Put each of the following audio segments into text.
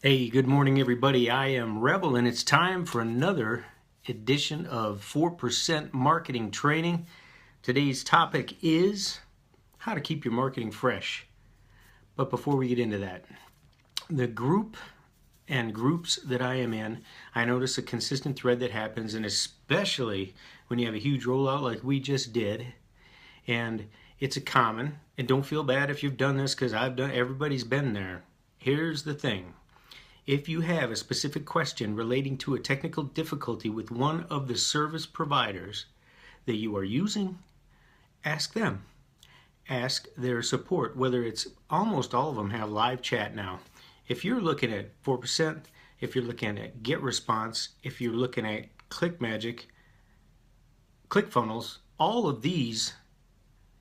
Hey, good morning, everybody. I am Rebel, and it's time for another edition of 4% Marketing Training. Today's topic is how to keep your marketing fresh. But before we get into that, the group and groups that I am in, I notice a consistent thread that happens, and especially when you have a huge rollout like we just did, and it's a common, and don't feel bad if you've done this because everybody's been there. Here's the thing. If you have a specific question relating to a technical difficulty with one of the service providers that you are using, ask them. Ask their support, whether it's almost all of them have live chat now. If you're looking at 4%, if you're looking at GetResponse, if you're looking at ClickMagick, ClickFunnels, all of these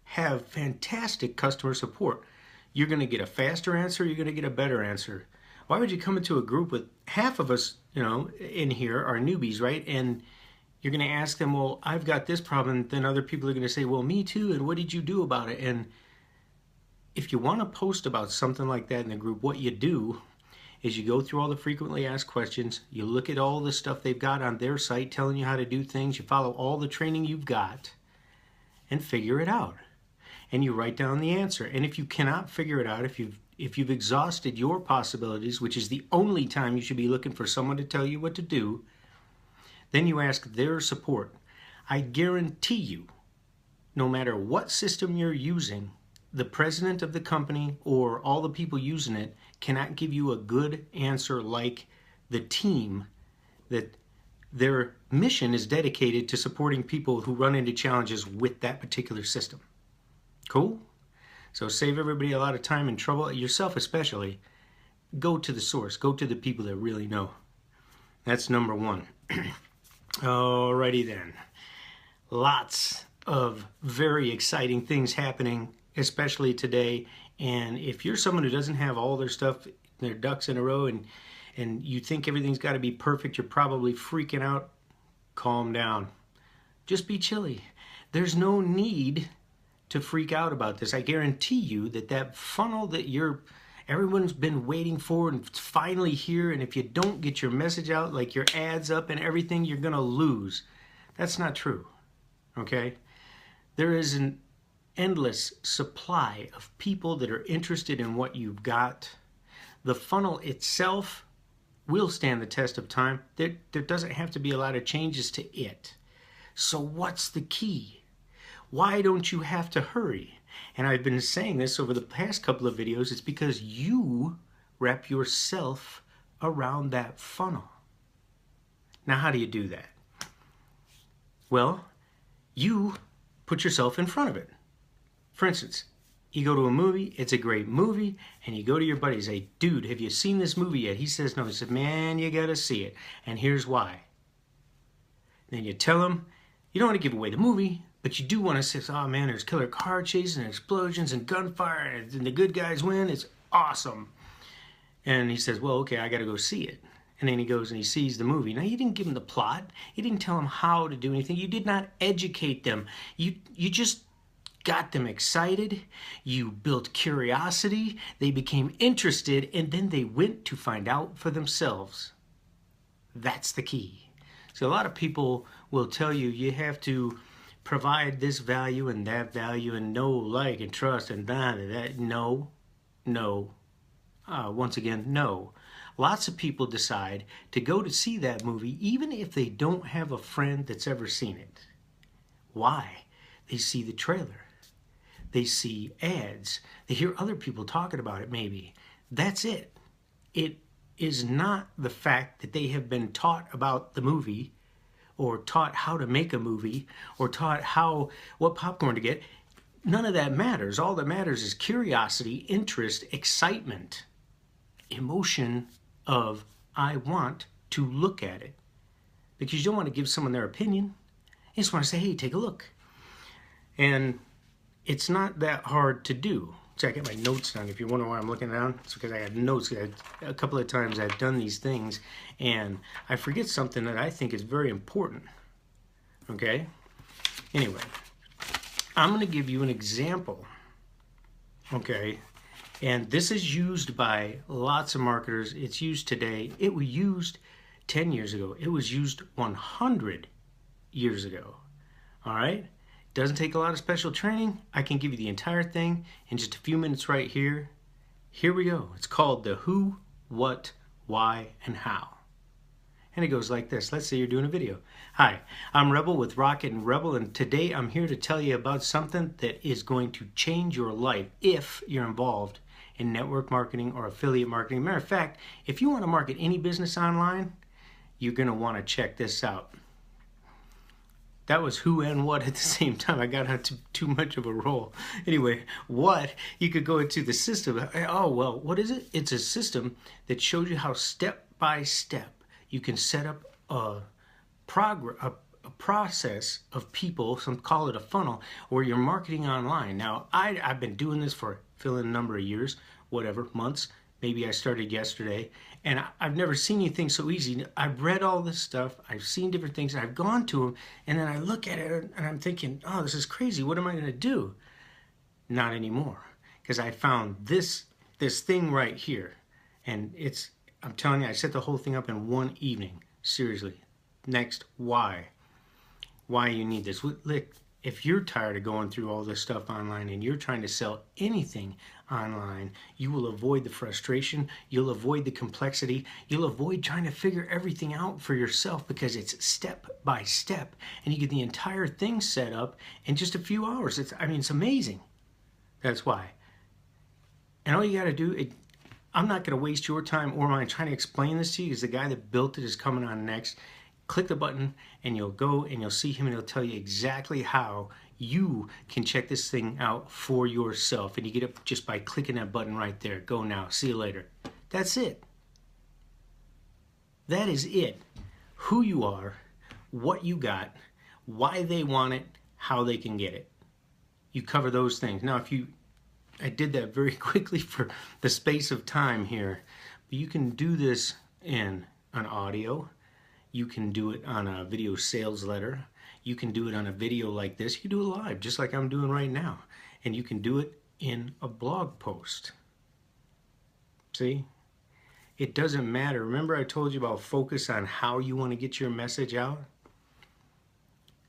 have fantastic customer support. You're going to get a faster answer, you're going to get a better answer. Why would you come into a group with half of us, in here are newbies, right? And you're going to ask them, well, I've got this problem. Then other people are going to say, well, me too. And what did you do about it? And if you want to post about something like that in the group, what you do is you go through all the frequently asked questions. You look at all the stuff they've got on their site telling you how to do things. You follow all the training you've got and figure it out. And you write down the answer. And if you cannot figure it out, if you've exhausted your possibilities, which is the only time you should be looking for someone to tell you what to do, then you ask their support. I guarantee you, no matter what system you're using, the president of the company or all the people using it cannot give you a good answer like the team that their mission is dedicated to supporting people who run into challenges with that particular system. Cool? So save everybody a lot of time and trouble, yourself especially. Go to the source. Go to the people that really know. That's number one. Alrighty then. Lots of very exciting things happening, especially today. And if you're someone who doesn't have all their stuff, their ducks in a row, and you think everything's got to be perfect, you're probably freaking out. Calm down. Just be chilly. There's no need to freak out about this. I guarantee you that funnel that everyone's been waiting for and it's finally here, and if you don't get your message out, like your ads up and everything, you're gonna lose. That's not true, okay? There is an endless supply of people that are interested in what you've got. The funnel itself will stand the test of time. There doesn't have to be a lot of changes to it. So what's the key? Why don't you have to hurry? And I've been saying this over the past couple of videos. It's because you wrap yourself around that funnel. Now, how do you do that? Well, you put yourself in front of it. For instance, you go to a movie, it's a great movie, and you go to your buddy and say, dude, have you seen this movie yet? He says no. He said, man, you gotta see it. And here's why. Then you tell him, you don't want to give away the movie, but you do want to say, oh man, there's killer car chases and explosions and gunfire and the good guys win. It's awesome. And he says, well, okay, I got to go see it. And then he goes and he sees the movie. Now, you didn't give him the plot. You didn't tell him how to do anything. You did not educate them. You just got them excited. You built curiosity. They became interested, and then they went to find out for themselves. That's the key. So a lot of people will tell you you have to provide this value and that value and know, like, and trust and that. No. Once again, no. Lots of people decide to go to see that movie even if they don't have a friend that's ever seen it. Why? They see the trailer. They see ads. They hear other people talking about it maybe. That's it. It is not the fact that they have been taught about the movie or taught how to make a movie, or taught what popcorn to get. None of that matters. All that matters is curiosity, interest, excitement, emotion of, I want to look at it. Because you don't want to give someone their opinion. You just want to say, hey, take a look. And it's not that hard to do. So I get my notes down. If you wonder why I'm looking down, it's because I had notes. A couple of times I've done these things, and I forget something that I think is very important. Okay? Anyway, I'm going to give you an example. Okay? And this is used by lots of marketers. It's used today. It was used 10 years ago. It was used 100 years ago. All right? Doesn't take a lot of special training. I can give you the entire thing in just a few minutes right here. Here we go. It's called the who, what, why, and how. And it goes like this. Let's say you're doing a video. Hi, I'm Rebel with Rocket and Rebel, and today I'm here to tell you about something that is going to change your life if you're involved in network marketing or affiliate marketing. Matter of fact, if you want to market any business online, you're going to want to check this out. That was who and what at the same time. I got on too much of a roll. Anyway, what, you could go into the system. Oh, well, what is it? It's a system that shows you how step by step you can set up a process of people, some call it a funnel, where you're marketing online. Now, I've been doing this for fill in a number of years, whatever, months. Maybe I started yesterday, and I've never seen anything so easy. I've read all this stuff. I've seen different things. I've gone to them, and then I look at it, and I'm thinking, oh, this is crazy. What am I going to do? Not anymore, because I found this thing right here, and I'm telling you, I set the whole thing up in one evening. Seriously. Next, why? Why you need this. Look, if you're tired of going through all this stuff online and you're trying to sell anything online, you will avoid the frustration, you'll avoid the complexity, you'll avoid trying to figure everything out for yourself because it's step by step, and you get the entire thing set up in just a few hours. It's amazing. That's why. And all you got to do, I'm not going to waste your time or mine trying to explain this to you, because the guy that built it is coming on next. Click the button and you'll go and you'll see him, and he'll tell you exactly how you can check this thing out for yourself. And you get it just by clicking that button right there. Go now. See you later. That's it. That is it. Who you are, what you got, why they want it, how they can get it. You cover those things. Now, I did that very quickly for the space of time here, but you can do this in an audio. You can do it on a video sales letter. You can do it on a video like this. You can do it live, just like I'm doing right now. And you can do it in a blog post. See? It doesn't matter. Remember I told you about focus on how you want to get your message out?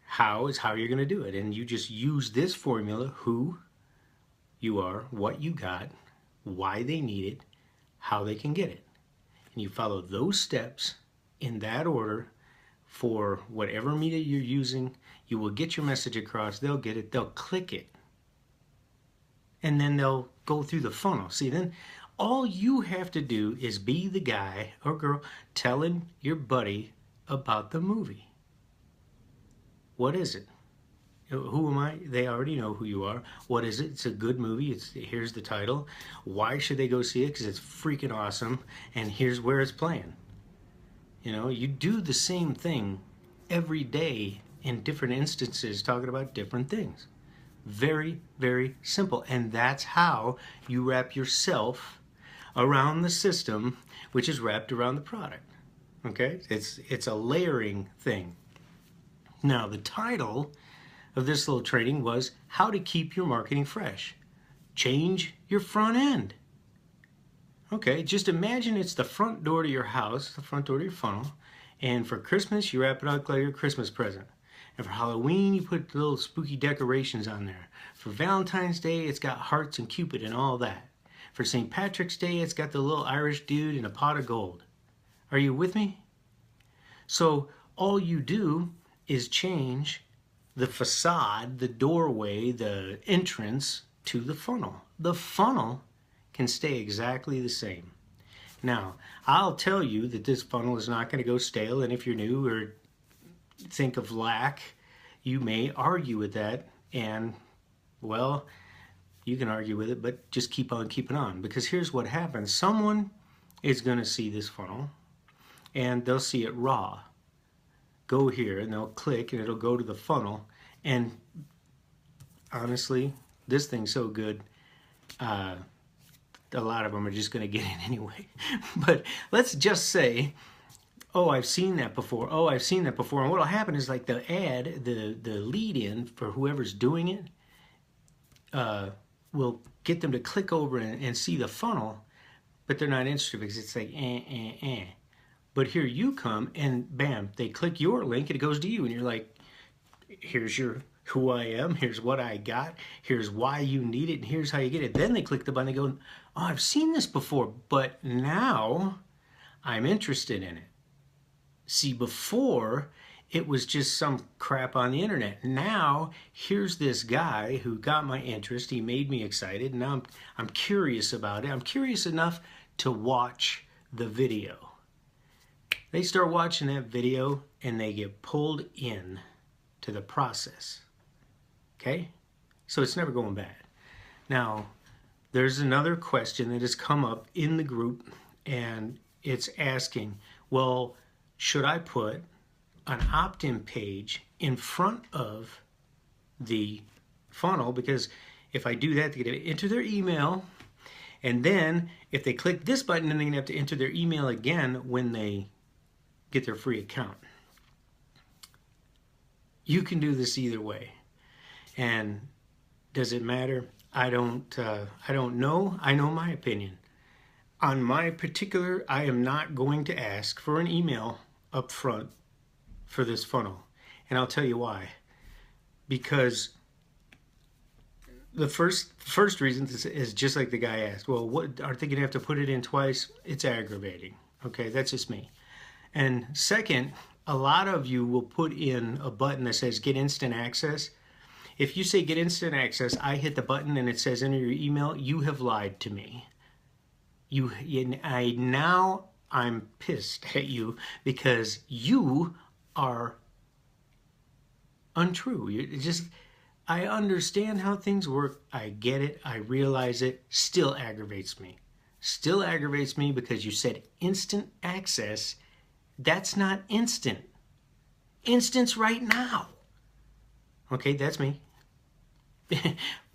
How is how you're going to do it. And you just use this formula, who you are, what you got, why they need it, how they can get it. And you follow those steps in that order for whatever media you're using. You will get your message across. They'll get it. They'll click it. And then they'll go through the funnel. See, then all you have to do is be the guy or girl telling your buddy about the movie. What is it? Who am I? They already know who you are. What is it? It's a good movie. Here's the title. Why should they go see it? Because it's freaking awesome. And here's where it's playing. You know, you do the same thing every day in different instances, talking about different things. Very, very simple. And that's how you wrap yourself around the system, which is wrapped around the product. Okay? It's a layering thing. Now, the title of this little training was How to Keep Your Marketing Fresh. Change your front end. Okay, just imagine it's the front door to your house, the front door to your funnel, and for Christmas, you wrap it up like your Christmas present. And for Halloween, you put little spooky decorations on there. For Valentine's Day, it's got hearts and Cupid and all that. For St. Patrick's Day, it's got the little Irish dude in a pot of gold. Are you with me? So all you do is change the facade, the doorway, the entrance to the funnel. The funnel can stay exactly the same. Now, I'll tell you that this funnel is not going to go stale, and if you're new or think of lack, you may argue with that, and, well, you can argue with it, but just keep on keeping on, because here's what happens. Someone is going to see this funnel, and they'll see it raw. Go here, and they'll click, and it'll go to the funnel, and honestly, this thing's so good, a lot of them are just going to get in anyway. But let's just say, oh, I've seen that before. Oh, I've seen that before. And what will happen is, like, the ad, the lead in for whoever's doing it, will get them to click over and see the funnel, but they're not interested because it's like, eh. But here you come and bam, they click your link and it goes to you. And you're like, here's who I am, here's what I got, here's why you need it, and here's how you get it. Then they click the button and go, oh, I've seen this before, but now I'm interested in it. See, before, it was just some crap on the internet. Now, here's this guy who got my interest. He made me excited. Now I'm curious about it. I'm curious enough to watch the video. They start watching that video and they get pulled in to the process. Okay? So it's never going bad. Now, there's another question that has come up in the group, and it's asking, well, should I put an opt-in page in front of the funnel? Because if I do that, they're going to enter their email, and then if they click this button, then they're going to have to enter their email again when they get their free account. You can do this either way. And does it matter? I don't know. I know my opinion. On my particular, I am not going to ask for an email up front for this funnel. And I'll tell you why. Because the first reason is just like the guy asked. Well, what aren't they going to have to put it in twice? It's aggravating. Okay, that's just me. And second, a lot of you will put in a button that says get instant access. If you say get instant access, I hit the button and it says enter your email, you have lied to me. Now I'm pissed at you because you are untrue. I understand how things work. I get it. I realize it. Still aggravates me. Still aggravates me because you said instant access. That's not instant. Instant's right now. Okay, that's me.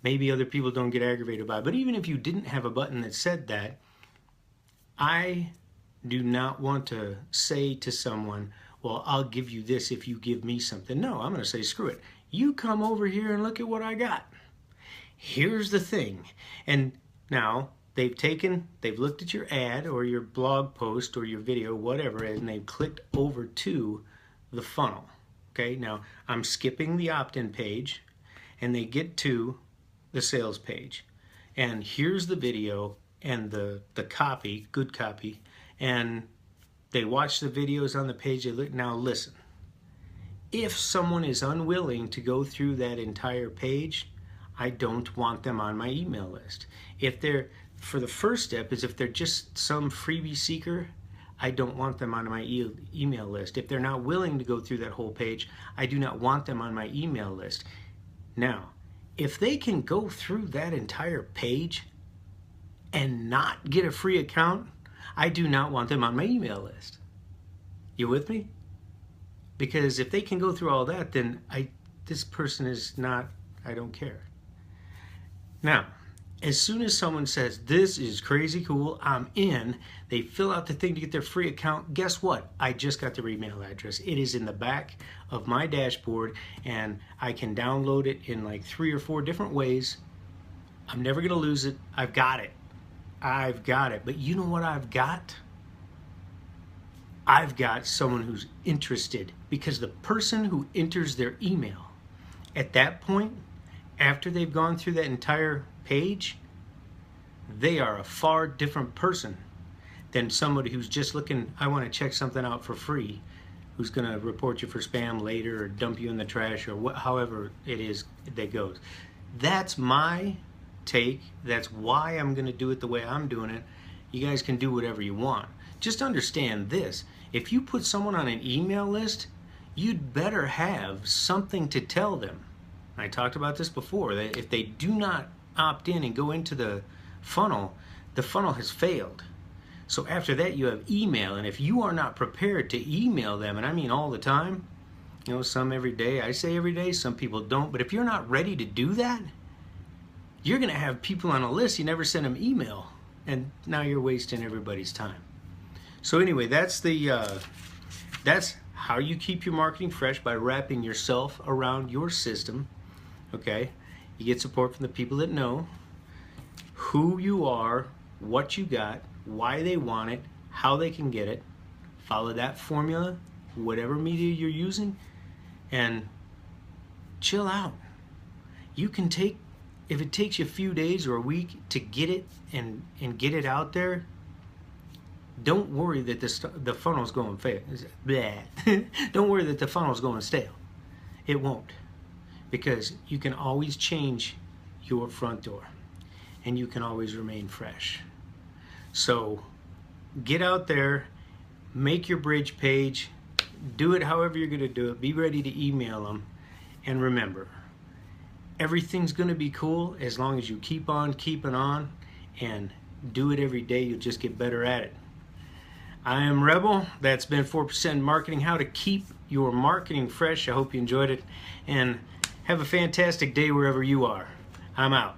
Maybe other people don't get aggravated by it. But even if you didn't have a button that said that, I do not want to say to someone, well, I'll give you this if you give me something. No, I'm going to say, screw it. You come over here and look at what I got. Here's the thing. And now they've looked at your ad or your blog post or your video, whatever, and they've clicked over to the funnel. Okay, now I'm skipping the opt-in page and they get to the sales page. And here's the video and the copy, good copy, and they watch the videos on the page. Now listen, if someone is unwilling to go through that entire page, I don't want them on my email list. For the first step is if they're just some freebie seeker, I don't want them on my email list. If they're not willing to go through that whole page, I do not want them on my email list. Now, if they can go through that entire page and not get a free account, I do not want them on my email list. You with me? Because if they can go through all that, then this person is not, I don't care. Now, as soon as someone says, this is crazy cool, I'm in, they fill out the thing to get their free account, guess what? I just got their email address. It is in the back of my dashboard, and I can download it in like 3 or 4 different ways. I'm never going to lose it. I've got it. I've got it. But you know what I've got? I've got someone who's interested, because the person who enters their email at that point, after they've gone through that entire page, they are a far different person than somebody who's just looking, I want to check something out for free, who's going to report you for spam later or dump you in the trash or however it is that goes. That's my take. That's why I'm going to do it the way I'm doing it. You guys can do whatever you want. Just understand this. If you put someone on an email list, you'd better have something to tell them. I talked about this before, that if they do not opt in and go into the funnel has failed. So after that, you have email, and if you are not prepared to email them, and I mean all the time, you know, some every day, I say every day, some people don't, but if you're not ready to do that, you're going to have people on a list, you never send them email, and now you're wasting everybody's time. So anyway, that's how you keep your marketing fresh, by wrapping yourself around your system. Okay, you get support from the people that know. who you are, what you got, why they want it, how they can get it. Follow that formula, whatever media you're using, and chill out. You can take, if it takes you a few days or a week to get it and get it out there, don't worry that the funnel's going fail. Don't worry that the funnel's going stale. It won't, because you can always change your front door and you can always remain fresh. So get out there, make your bridge page, do it however you're going to do it. Be ready to email them, and remember, everything's going to be cool as long as you keep on keeping on and do it every day. You'll just get better at it. I am Rebel. That's been 4% Marketing, how to keep your marketing fresh. I hope you enjoyed it, and have a fantastic day wherever you are. I'm out.